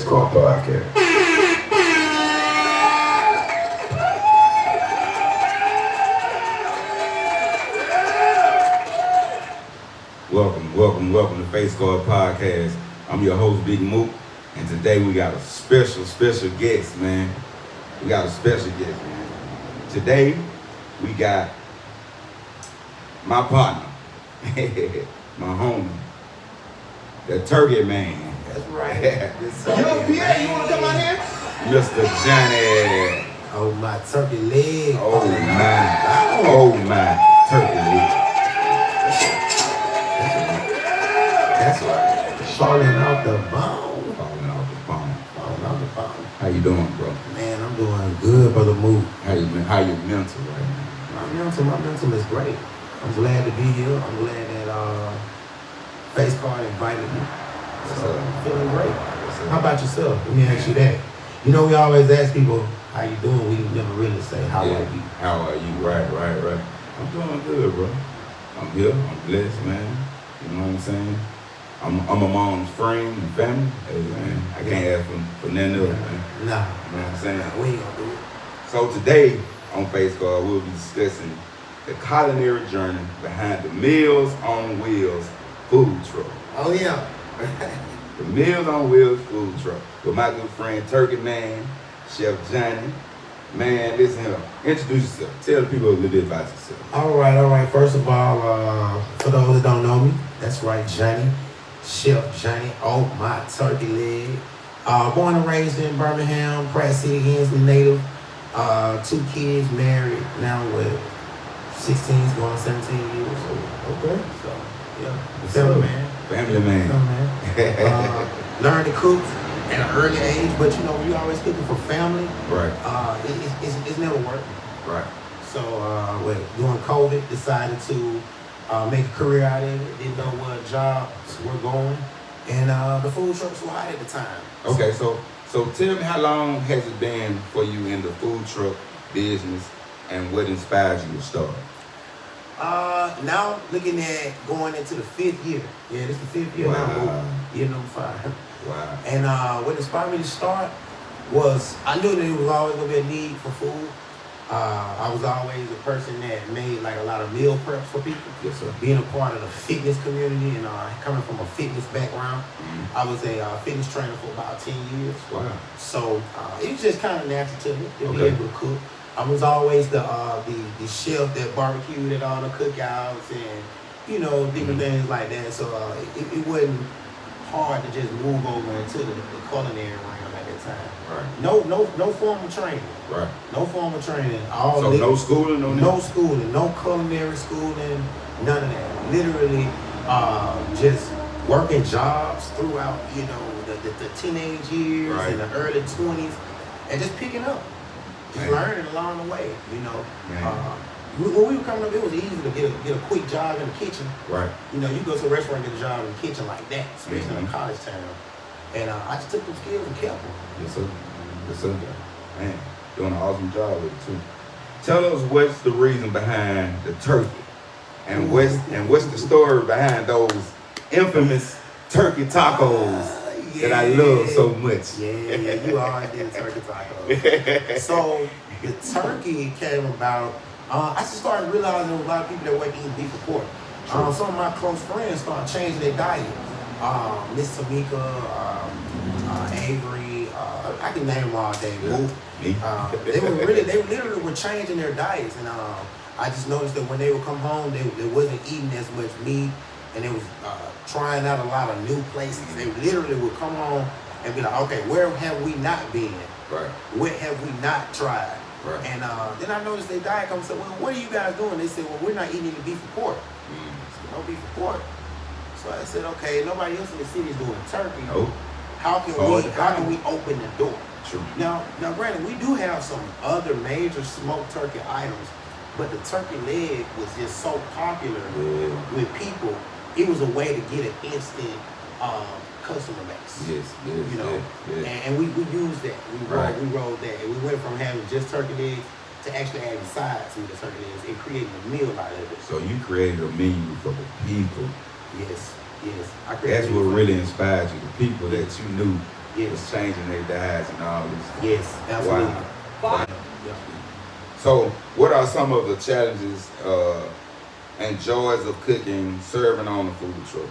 Face Card Podcast. Welcome to Face Card Podcast. I'm your host, Big Mook, and today we got a special guest, man. Today, we got my partner, my homie, the Turkey Man. That's right. Yo, Pierre, you want to come out here? Mr. Johnny. Oh, my turkey leg. Oh my turkey leg. That's right. Falling off the bone. How you doing, bro? Man, I'm doing good, Brother Mook. How you mental right now? My mental is great. I'm glad to be here. I'm glad that Face Card invited me. So I'm feeling great. How about yourself? Let me ask you that. You know, we always ask people, how you doing? We never really say, how are you? How are you? Right. I'm doing good, bro. I'm here. I'm blessed, man. You know what I'm saying? I'm among friends and family. Hey, man, I can't ask for nothing else, man. Nah. You know what I'm saying? We ain't gonna do it. So today on Face Card, we'll be discussing the culinary journey behind the Meals on Wheels food truck. Oh, yeah. The Meals on Wheels food truck with my good friend Turkey Man, Chef Johnny. Man, listen here. Introduce yourself. Tell the people a little bit about yourself. All right. First of all, for those that don't know me, that's right, Johnny. Chef Johnny, oh my turkey leg. Born and raised in Birmingham, Pratt City, Hensley native. 2 kids, married, now with 16, going on 17 years. Okay. So, yeah. Family man. Learned to cook at an early age, but you know, you always cooking for family. Right. It's never worked. Right. So, during COVID, decided to make a career out of it. Didn't know what jobs were going, and the food trucks were hot at the time. Okay, so tell me, how long has it been for you in the food truck business, and what inspired you to start? Now looking at going into the 5th year. Yeah, this is the 5th year now. Year number 5. Wow. And what inspired me to start was I knew that there was always gonna be a need for food. I was always a person that made like a lot of meal preps for people. Yes, sir. Being a part of the fitness community and coming from a fitness background, I was a fitness trainer for about 10 years. Wow. So it was just kind of natural to me to be able to cook. I was always the chef that barbecued at all the cookouts and, you know, different things like that. So it wasn't hard to just move over into the culinary realm at that time. Right. No formal training. Right. No formal training. No schooling, no schooling, no culinary schooling, none of that. Literally, just working jobs throughout, you know, the teenage years and the early 20s, and just picking up. Just learning along the way, you know. When we were coming up, it was easy to get a quick job in the kitchen. Right. You know, you go to a restaurant and get a job in the kitchen like that, especially in a college town. And I just took those skills and kept them. Yes, sir. Man, doing an awesome job with it too. Tell us what's the reason behind the turkey, and what's the story behind those infamous turkey tacos that I love so much. Yeah, you always did turkey tacos. So the turkey came about. I just started realizing there was a lot of people that weren't eating beef or pork. Some of my close friends started changing their diet. Miss Tamika, Avery, I can name them all day. They literally were changing their diets, and I just noticed that when they would come home, they wasn't eating as much meat, and they was trying out a lot of new places. They literally would come home and be like, okay, where have we not been? Right. What have we not tried? Right. And then I noticed their diet comes and said, well, what are you guys doing? They said, well, we're not eating any beef or pork. So no beef or pork. So I said, okay, nobody else in the city is doing turkey. Nope. How can we open the door? True. Now, granted, we do have some other major smoked turkey items, but the turkey leg was just so popular with people. It was a way to get an instant customer base. Yes. You know, and we used that. We rolled that, and we went from having just turkey legs to actually adding sides to the turkey legs and creating a meal out of it. So you created a menu for the people. Yes. That's what really inspired you, the people that you knew was changing their diets and all this. Yes, absolutely. Wow. Yeah. So, what are some of the challenges and joys of cooking, serving on the food truck?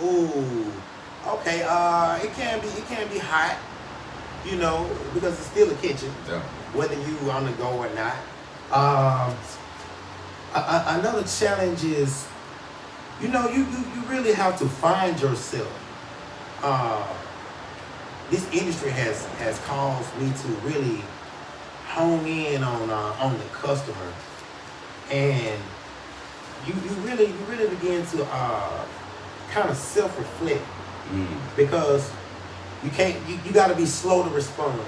Ooh, okay. It can be hot, you know, because it's still a kitchen, Yeah. whether you on the go or not. Another challenge is, you know, you really have to find yourself. This industry has caused me to really hone in on the customer, and you really begin to kind of self-reflect, because you got to be slow to respond,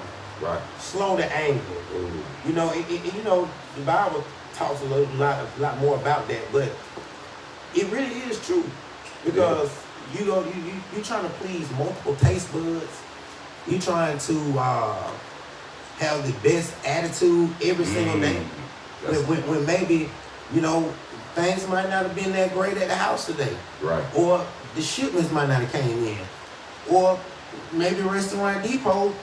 Right. slow to anger. Ooh. You know, you know, the Bible talks a lot more about that, but it really is true, because you trying to please multiple taste buds. You trying to have the best attitude every single day, when maybe, you know, things might not have been that great at the house today, Right. or the shipments might not have came in, or maybe Restaurant Depot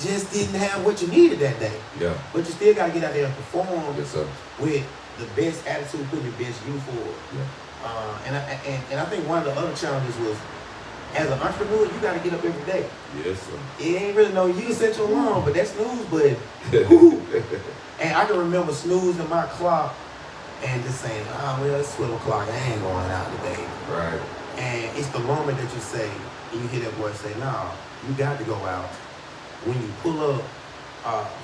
just didn't have what you needed that day. Yeah. But you still gotta get out there and perform Yes, sir. with the best attitude, putting your best you forward. Yeah. And I think one of the other challenges was, as an entrepreneur, you gotta get up every day. Yes, sir. It ain't really no use set your alarm, but that snooze button. Whew. And I can remember snoozing my clock and just saying, oh, well, it's 12 o'clock, I ain't going out today. Right. And it's the moment that you say, and you hear that voice say, no, you got to go out. When you pull up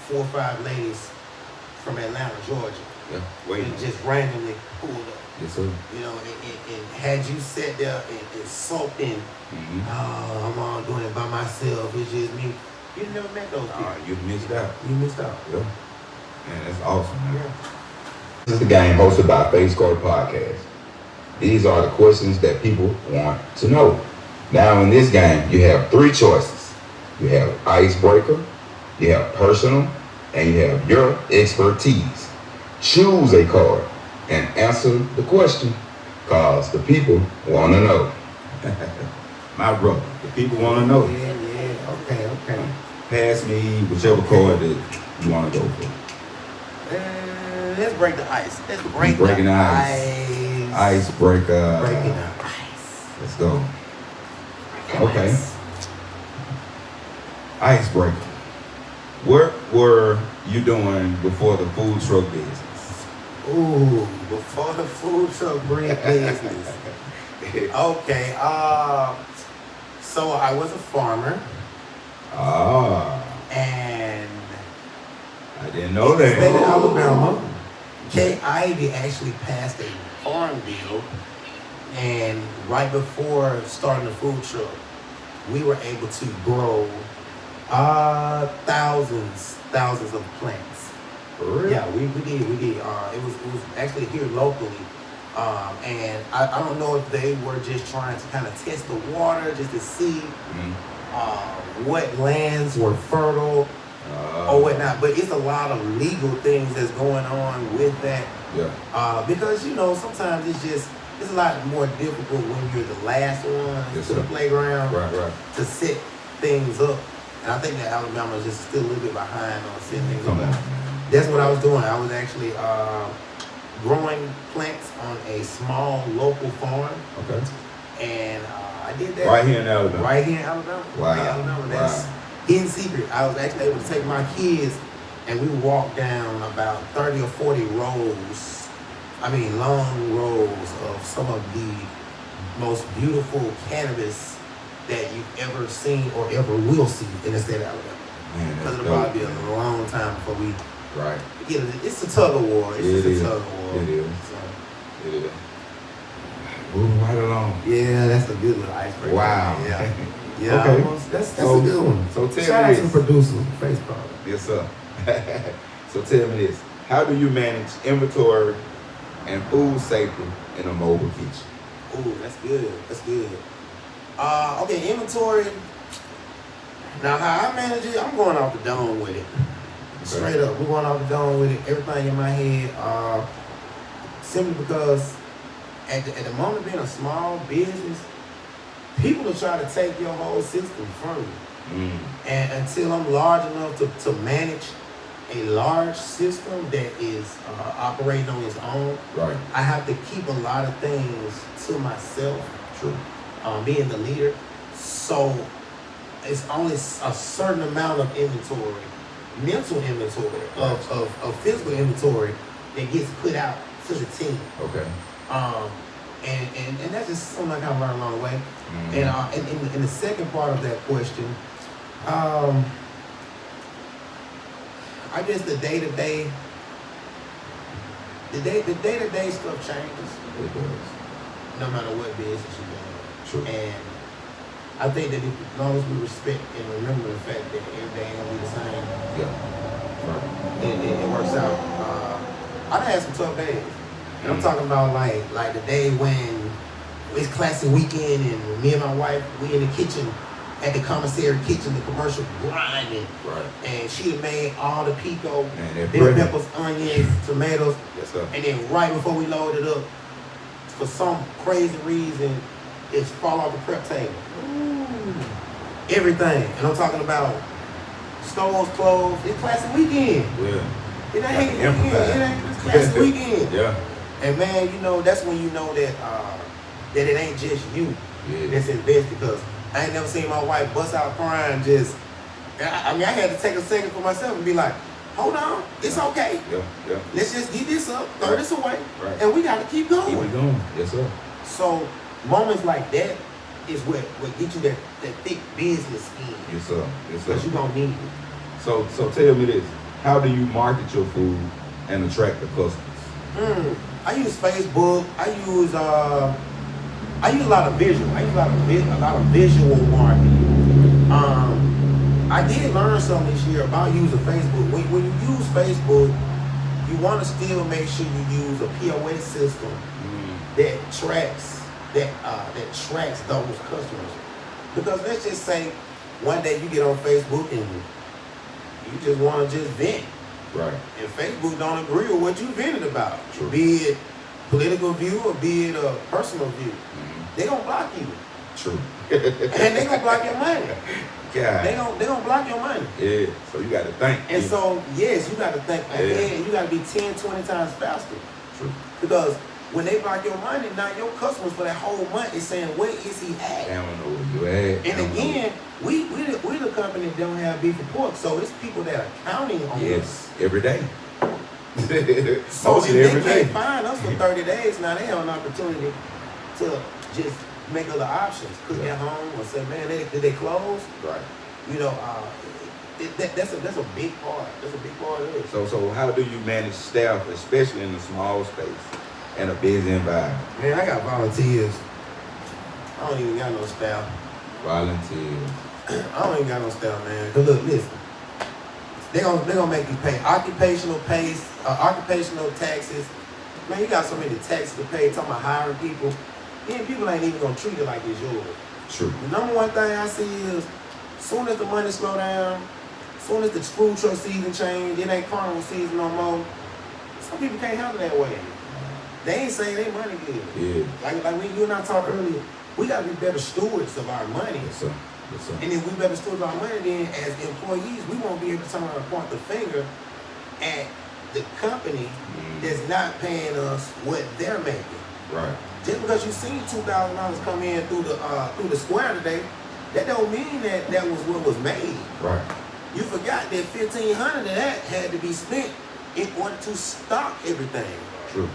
4 or 5 ladies from Atlanta, Georgia, Yeah. Wait. and just randomly pulled up. Yes, sir. You know, and had you sat there and soaked in, oh, I'm all doing it by myself, it's just me. You never met those people. You missed out. You missed out. Yeah. Man, that's awesome, man. Yeah. This is the game hosted by Face Card Podcast. These are the questions that people want to know. Now in this game, you have 3 choices. You have icebreaker, you have personal, and you have your expertise. Choose a card and answer the question, cause the people want to know. My brother, the people want to know. Yeah. Okay. Pass me whichever card that you want to go for. Let's break the ice. Let's break Breaking the ice. ice. Icebreaker. Breaking the ice. Let's go. Okay. Icebreaker. What were you doing before the food truck business? Ooh, before the food truck business. Okay. So I was a farmer, and I didn't know in the state of that. Alabama, Kay Ivey actually passed a farm bill, and right before starting the food truck, we were able to grow thousands of plants. For real? Yeah, we did. It was actually here locally, and I don't know if they were just trying to kind of test the water just to see what lands were fertile or whatnot. But it's a lot of legal things that's going on with that. Yeah. Because you know sometimes it's a lot more difficult when you're the last one Yes, to the sir. playground Right. to set things up. And I think that Alabama is just still a little bit behind on setting things Come on, up. man. That's what I was doing. I was actually growing plants on a small local farm, Okay. and I did that Right here in Alabama. right here in Alabama. Wow. Right here in Alabama. That's in secret. I was actually able to take my kids, and we walked down about 30 or 40 rows. I mean, long rows of some of the most beautiful cannabis that you've ever seen or ever will see in the state of Alabama. Man, Because that's it'll probably dope, be man. a long time before we Right. it's a tug of war. It's It just is. a tug of war. It is. So, It is. Moving right along. yeah, that's a good little icebreaker. Wow. Yeah. Yeah. Okay. Almost. That's So- a good one. So tell Shout me out to the this. producer, Face Product. Yes, sir. So tell me this. How do you manage inventory and food safety in a mobile kitchen? Ooh, that's good. That's good. Okay, inventory. Now, how I manage it, I'm going off the dome with it. Straight up, we're going off the dome with it. Everything in my head. Simply because at the moment being a small business, people will try to take your whole system from you. And until I'm large enough to manage a large system that is operating on its own, Right. I have to keep a lot of things to myself. True. Being the leader, so it's only a certain amount of inventory, mental inventory, of physical inventory that gets put out to the team. Okay. And that's just something I kind of learned along the way. And in the second part of that question, I guess the day-to-day stuff changes. It does. No matter what business you're doing. True. And I think that as long as we respect and remember the fact that every day ain't gonna be the same, Yeah. Right. it works out. I done had some tough days. And I'm talking about like the day when it's classic weekend and me and my wife, we in the kitchen, at the commissary kitchen, the commercial grinding. Right. And she had made all the pico, Man, bell peppers, onions, tomatoes. Yes, sir. And then right before we load it up, for some crazy reason, it's fall off the prep table. Everything. And I'm talking about stoves closed. It's classic weekend. Yeah. It ain't it's classic weekend. Yeah. And man, you know, that's when you know that that it ain't just you that's invested, because I ain't never seen my wife bust out crying just. I mean, I had to take a second for myself and be like, hold on, it's okay. Yeah. Let's just get this up, throw this away, Right. and we got to keep going. Keep it going. Yes, sir. So moments like that is what get you that thick business skin. Yes, sir. Yes, sir. Because you're going to need it. So tell me this. How do you market your food and attract the customers? I use Facebook. I use a lot of visual. I use a lot of visual marketing. I did learn something this year about using Facebook. When you use Facebook, you want to still make sure you use a POS system that tracks those customers. Because let's just say one day you get on Facebook and you just want to just vent. Right. And Facebook don't agree with what you vented about. True. Be it political view or be it a personal view. They gonna block you. True. And they gonna block your money. God. They gonna block your money. Yeah. So you got to think. And so, yes, you got to think ahead, and you got to be 10, 20 times faster. True. Because when they block your money, now your customers for that whole month is saying, where is he at? They don't know where you at. And again, we the company that don't have beef and pork, so it's people that are counting on us. Yes, every day. So Most if of every they can't day. find us for 30 days, now they have an opportunity to just make other options. Cook at home or say, man, did they close? Right. You know, that's a big part. That's a big part of it. So how do you manage staff, especially in a small space and a busy environment? Man, I got volunteers. I don't even got no staff. Volunteers. I don't even got no staff, man. Cause look, listen, they gonna make you pay occupational taxes. Man, you got so many taxes to pay. Talking about hiring people, then people ain't even gonna treat it like it's yours. True. The number one thing I see is, soon as the money slow down, soon as the food truck season change, it ain't carnival season no more. Some people can't handle that way. They ain't saying they money good. Yeah. Like when you and I talked earlier, we gotta be better stewards of our money. Yes, sir. Yes, sir. And if we better stewards of our money, then as employees, we won't be able to turn around and point the finger at the company that's not paying us what they're making. Right. Just because you seen $2,000 come in through the square today, that don't mean that was what was made. Right. You forgot that $1,500 of that had to be spent in order to stock everything. True.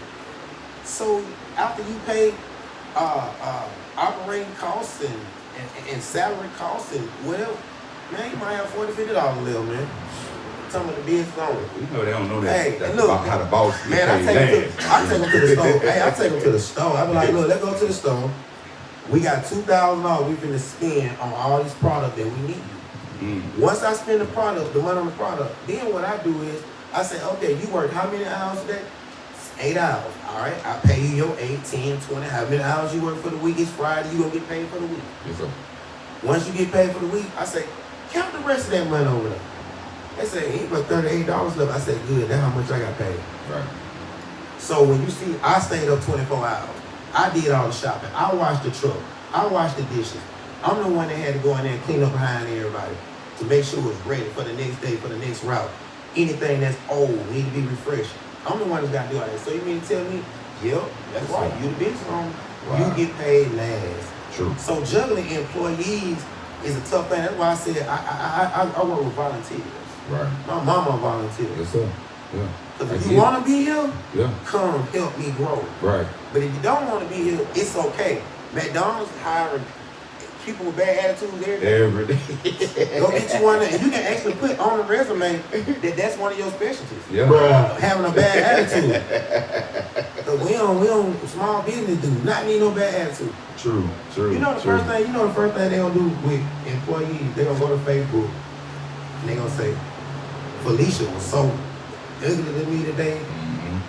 So after you pay operating costs and salary costs and whatever, man, you might have $40, $50 left, man. Some of the business owners. You know they don't know that. Hey, That's and look, about how the boss man, I take them to the store. Hey, I take them to the store. I be like, look, let's go to the store. We got $2,000 we finna spend on all these products that we need. Once I spend the money on the product, then what I do is I say, okay, you work how many hours a day? 8 hours. All right, I pay you your 8, 10, 20. How many hours you work for the week? It's Friday. You gonna get paid for the week. Yes, sir. Once you get paid for the week, I say, count the rest of that money over there. They say, he but $38 left. I say, good, that's how much I got paid. Right. So when you see, I stayed up 24 hours. I did all the shopping. I washed the truck. I washed the dishes. I'm the one that had to go in there and clean up behind everybody to make sure it's ready for the next day, for the next route. Anything that's old need to be refreshed. I'm the one that's got to do all that. So you mean to tell me, yep, that's right. You the business owner. Wow. You get paid last. True. So juggling employees is a tough thing. That's why I said I work with volunteers. Right. My mama volunteers. Yes, sir. Yeah. Because if you want to be here, yeah, come help me grow. Right. But if you don't want to be here, it's okay. McDonald's hiring people with bad attitudes every day. Go get you one, and you can actually put on the resume that that's one of your specialties. Yeah. Having a bad attitude. Cause we don't small business do not need no bad attitude. True. You know the first thing they gonna do with employees, they gonna go to Facebook and they gonna say, Felicia was so ugly to me today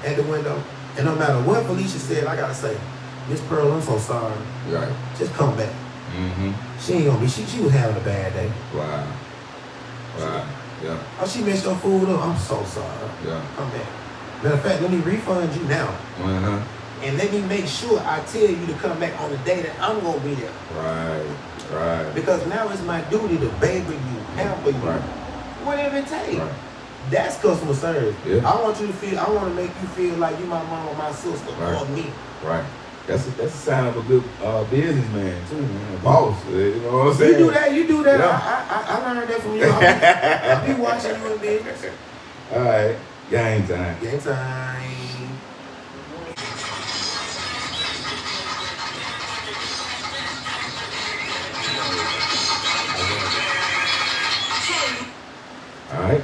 at the window. And no matter what Felicia said, I gotta say, Miss Pearl, I'm so sorry. Right. Just come back. She ain't gonna be. She was having a bad day. Wow. Yeah. Oh, she messed your food up. I'm so sorry. Yeah. Come back. Matter of fact, let me refund you now. And let me make sure I tell you to come back on the day that I'm gonna be there. Right. Because now it's my duty to baby you, pamper you, whatever it takes. Right. That's customer service. Yeah. I want to make you feel like you my mom or my sister or me. Right. That's a sign of a good businessman too, man. A boss. You know what I'm saying? You do that. Yeah. I learned that from you. I'll be watching you in business. All right. Game time. Game time. All right.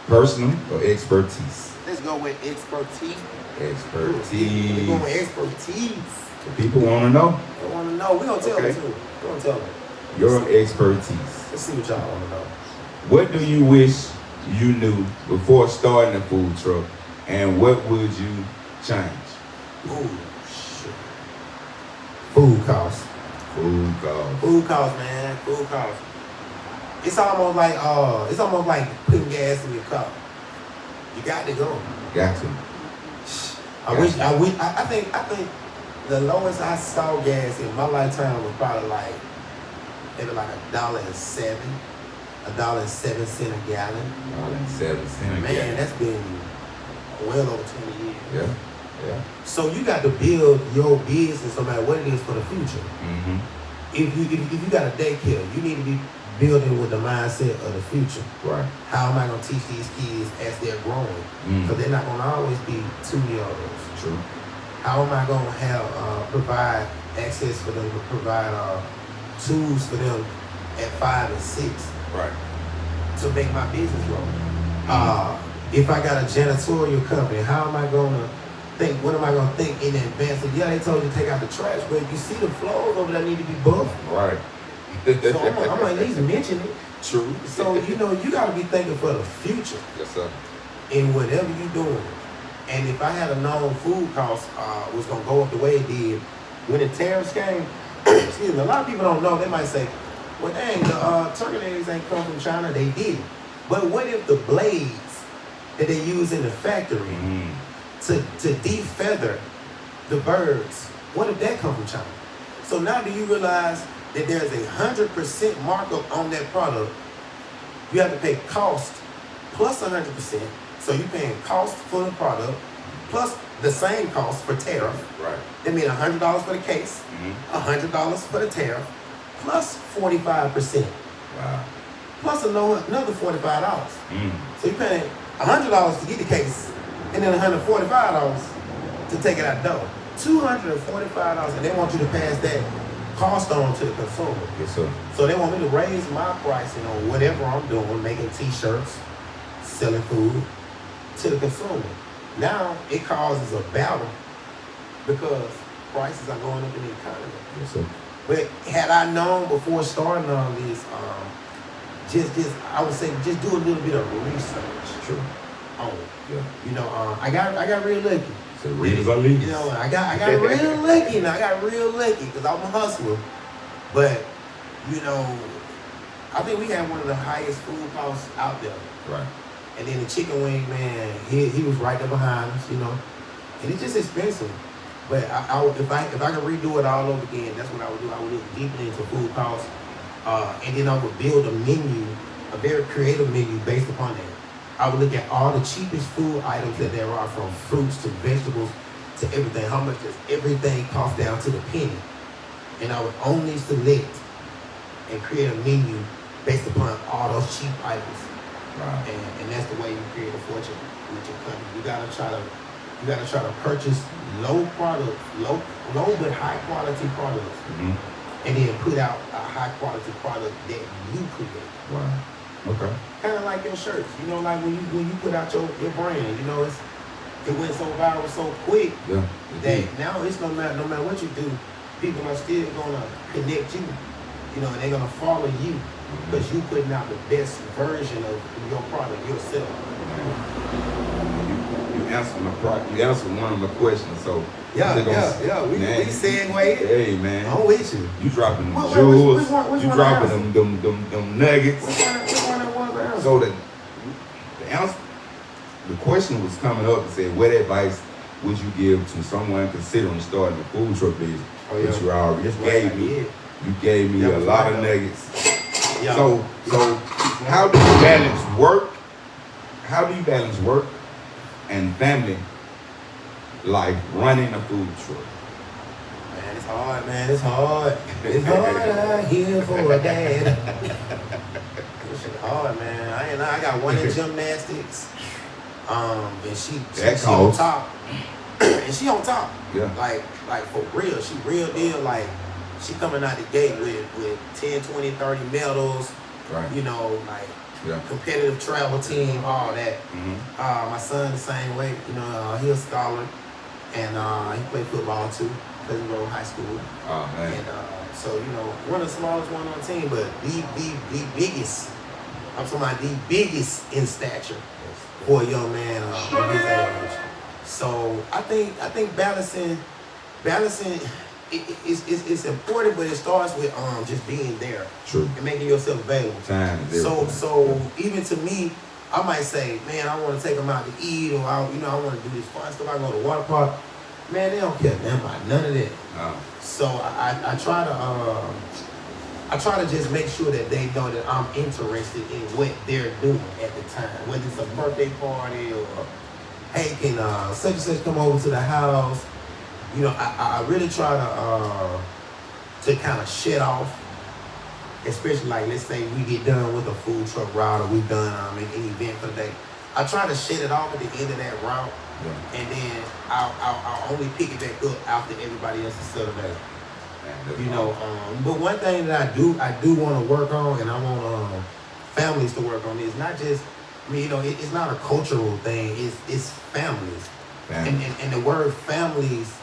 Personal or expertise? Let's go with expertise. Expertise. We're going with expertise. The people want to know. They want to know. We're going to tell them too. We're going to tell them. Your expertise. Let's see what y'all want to know. What do you wish you knew before starting a food truck, and what would you change? Ooh, shit. Food costs. Food costs. Food costs, man. Food costs. It's almost like putting gas in your car. You got to go. Got to. I think the lowest I saw gas in my lifetime was probably maybe like $1.07 a gallon. $1.07 Man, that's been well over 20 years. Yeah. So you got to build your business no matter what it is for the future. If you got a daycare, you need to be building with the mindset of the future. Right. How am I going to teach these kids as they're growing? Because they're not going to always be 2-year-olds. True. How am I going to have provide access for them to provide tools for them at 5 and 6? Right. To make my business grow. If I got a janitorial company, how am I going to think? What am I going to think in advance? Yeah, they told you to take out the trash, but you see the floors over there need to be buffed. Right. So I'm gonna at least mention it. True. So you got to be thinking for the future. Yes, sir. In whatever you're doing. And if I had a known food cost was gonna go up the way it did when the tariffs came, excuse me, a lot of people don't know. They might say, well, dang, the turkey legs ain't come from China. They didn't. But what if the blades that they use in the factory to defeather the birds, what if that come from China? So now do you realize that there's 100% markup on that product? You have to pay cost plus 100%. So you're paying cost for the product plus the same cost for tariff. Right. That means $100 for the case, $100 for the tariff, plus 45%. Wow. Plus another $45. So you're paying $100 to get the case, and then $145 to take it out the door. $245, and they want you to pass that cost on to the consumer. Yes, sir. So they want me to raise my pricing on whatever I'm doing, making t-shirts, selling food, to the consumer. Now it causes a battle because prices are going up in the economy. Yes, sir. But had I known before starting all this, I would say just do a little bit of research. True. On it. Yeah. I got real lucky. So readers are leaders. I got real lucky. Now I got real lucky because I'm a hustler. But I think we had one of the highest food costs out there. Right. And then the chicken wing, man, he was right there behind us, and it's just expensive. But if I could redo it all over again, that's what I would do. I would look deeply into food costs, and then I would build a menu, a very creative menu based upon that. I would look at all the cheapest food items that there are, from fruits to vegetables to everything. How much does everything cost down to the penny? And I would only select and create a menu based upon all those cheap items. Wow. And that's the way you create a fortune with your company. You gotta try to purchase low but high quality products, and then put out a high quality product that you create. Wow. Okay. Kind of like your shirts, you know, like when you put out your brand, you know, it went so viral so quick that now it's no matter what you do, people are still gonna connect you, you know, and they're gonna follow you because you putting out the best version of your product yourself. You answered one of my questions, so we segue. Hey man, I'm with you. You dropping them jewels, you dropping them nuggets. Which one that was the answer? So the question was coming up and said, what advice would you give to someone considering starting a food truck business? Which you already gave me. You gave me a lot of nuggets. Yeah. So how do you balance work? How do you balance work and family life running a food truck? Man, it's hard, man. It's hard. It's hard out here for a dad. This shit hard, man. I got one in gymnastics. And she on top. And she on top. Yeah. Like for real. She real deal. Like, she coming out the gate with 10, 20, 30 medals. Right. You know, like competitive travel team, all that. My son the same way. You know, he a scholar. And he played football too. Pleasant Grove High School. Oh man. And so, you know, one of the smallest one on the team, but the biggest. I'm talking about the biggest in stature for a young man of his age. So I think balancing it's important, but it starts with just being there. True. And making yourself available. Time is so even to me, I might say, man, I want to take them out to eat, or I want to do this fun stuff. I go to the water park. Man, they don't care nothing about none of that. So I try to just make sure that they know that I'm interested in what they're doing at the time. Whether it's a birthday party or, hey, can such and such come over to the house? You know, I really try to kind of shed off, especially like, let's say we get done with a food truck route, or we've done an event for the day. I try to shed it off at the end of that route, and then I'll only pick it back up after everybody else is settled down. You know, but one thing that I do want to work on, and I want families to work on, is not just, I mean, you know, it's not a cultural thing. It's families. And the word families,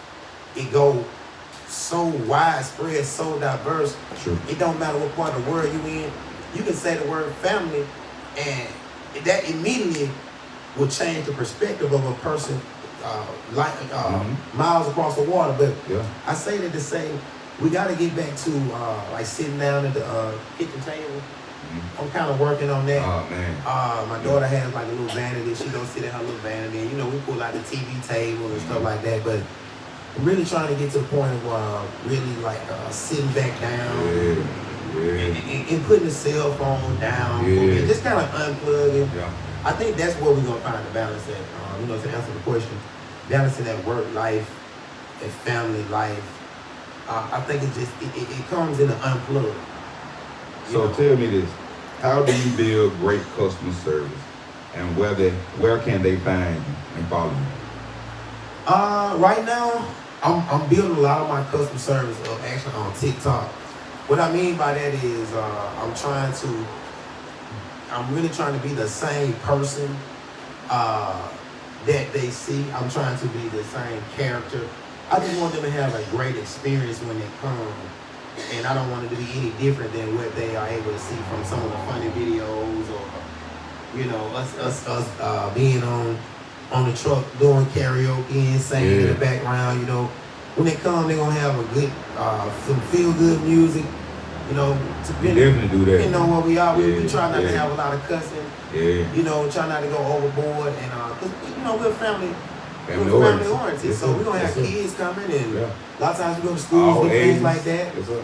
it go so widespread, so diverse. True. It don't matter what part of the world you in. You can say the word family, and that immediately will change the perspective of a person miles across the water. But I say that to say, we got to get back to like sitting down at the kitchen table. I'm kind of working on that. Oh man. My daughter has like a little vanity. She don't sit at her little vanity, and you know, we pull out the TV table and stuff like that. But I'm really trying to get to the point of really like sitting back down and putting the cell phone down, and just kind of unplugging. I think that's where we're gonna find the balance at. You know, to answer the question, balancing that work life and family life. I think it comes in an unplug. So tell me this: how do you build great customer service, and where can they find you and follow you? Right now, I'm building a lot of my customer service actually on TikTok. What I mean by that is I'm really trying to be the same person that they see. I'm trying to be the same character. I just want them to have a great experience when they come. And I don't want it to be any different than what they are able to see from some of the funny videos, or, you know, us being on the truck doing karaoke and singing in the background. You know, when they come, they're gonna have a good some feel good music. You know, we definitely do that. Depending on where we are, we try not to have a lot of cussing. You know, try not to go overboard, and cause you know we're a family Family oriented. Yes, So sir. we're gonna have Yes, sir. kids coming, and Yeah. a lot of times we go to schools All and things ages. like that. Yes, sir.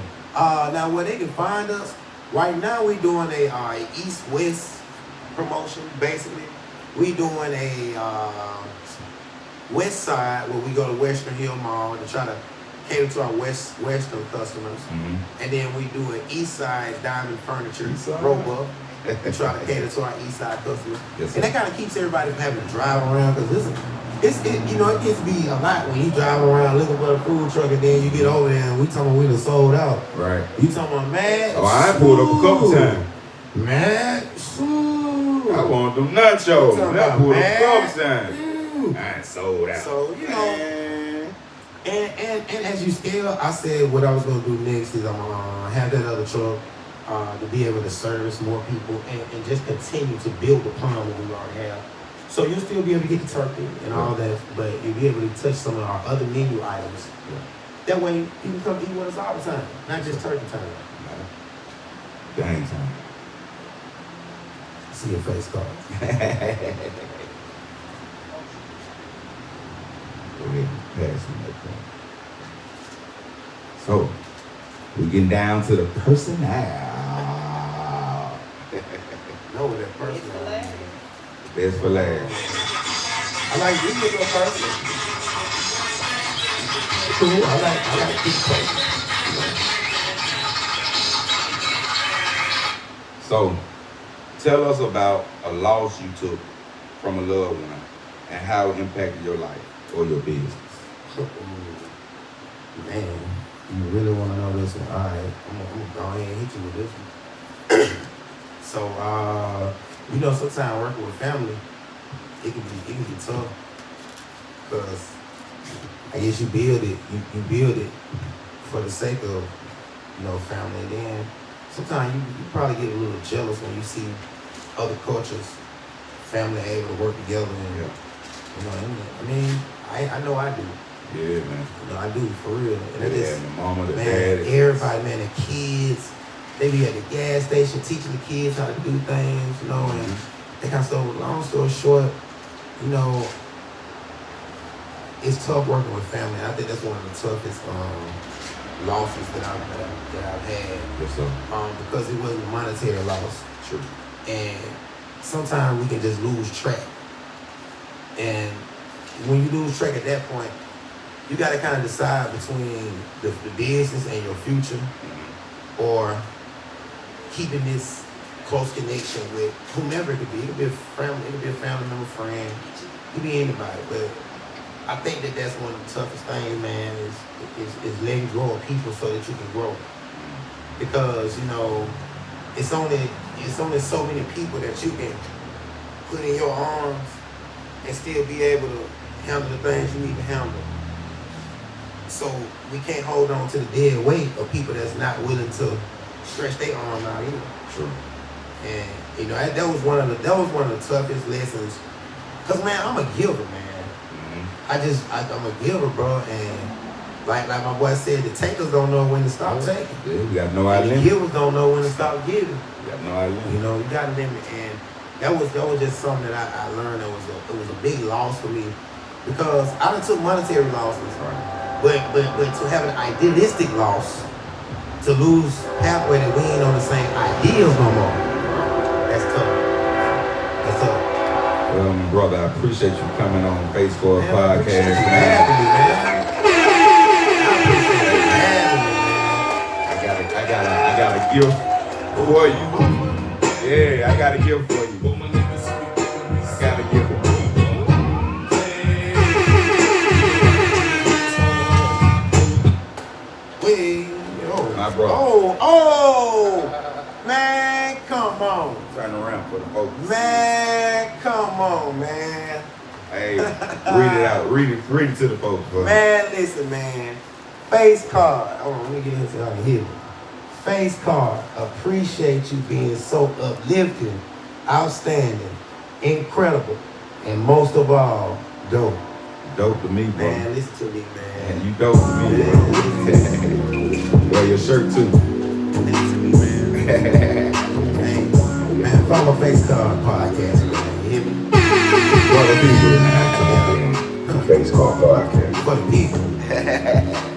Now where they can find us, right now we doing a east-west promotion. Basically, we doing a west side where we go to Western Hill Mall to try to cater to our western customers, and then we do an east side Diamond Furniture East side? rope-up and try to cater to our east side customers. Yes, sir. And that kind of keeps everybody from having to drive around, because it gets to be a lot when you drive around looking for a food truck, and then you get over there and we talking about we done sold out. Right. You talking about, man? Oh, I pulled up a couple times. Man, I want them nachos. talking I about, pulled up a man? couple times. I ain't sold out. So, you know, Man. and as you scale, I said what I was gonna do next is I'm gonna have that other truck to be able to service more people and just continue to build upon what we already have. So you'll still be able to get the turkey and all that, but you'll be able to touch some of our other menu items. That way you can come eat with us all the time, not just turkey time. Gang time. See your face card. Go ahead and pass me that thing. So, we're getting down to the personnel. Know what that person is. Best for last. I like you to go first. Cool. I like this person. So, tell us about a loss you took from a loved one and how it impacted your life or your business. Man, you really want to know this one? All right, I'm gonna go ahead and hit you with this one. So, sometimes working with family, it can be tough, because I guess you build it for the sake of family, and then sometimes you probably get a little jealous when you see other cultures, family able to work together, and I know I do. Yeah, man. I do, for real. And Yeah, the mama, the man, dad. everybody, man, the kids, they be at the gas station teaching the kids how to do things, and that kind of stuff. Long story short, it's tough working with family. I think that's one of the toughest losses that I've had. Yes, sir. Because it wasn't a monetary loss. True. And sometimes we can just lose track. And when you lose track at that point, you got to kind of decide between the business and your future, or keeping this close connection with whomever it could be. It could be a family member, friend. It could be anybody. But I think that's one of the toughest things, man, is letting go of people so that you can grow. Because, it's only so many people that you can put in your arms and still be able to handle the things you need to handle. So we can't hold on to the dead weight of people that's not willing to stretch their arm out either. True. And that was one of the toughest lessons. Cause man, I'm a giver, man. I'm a giver, bro. And like my boy said, the takers don't know when to stop taking. Yeah, we got no idea. The givers don't know when to stop giving. We got no idea. You got to limit. And that was just something that I learned. It was a big loss for me, because I done took monetary losses, right? But to have an idealistic loss, to lose halfway that we ain't on the same ideals no more, that's tough. Well, my brother, I appreciate you coming on Face for a Podcast, man. I got a gift for you. Yeah, I got a gift for you. I got a gift. My brother. Oh, man, come on. Turn around for the folks. Man, come on, man. Hey, read it out. Read it to the folks, bro. Man, listen, man. Face card. Hold on, let me get into how to hit it. Face card. Appreciate you being so uplifting, outstanding, incredible, and most of all, dope. Dope to me, bro. Man, listen to me, man. And you dope to me, bro. Wear your shirt too. Listen to me, man. Hey, man, follow Face Card Podcast, man. You hear me? Brother people, man. Face Face Card Podcast. For the people.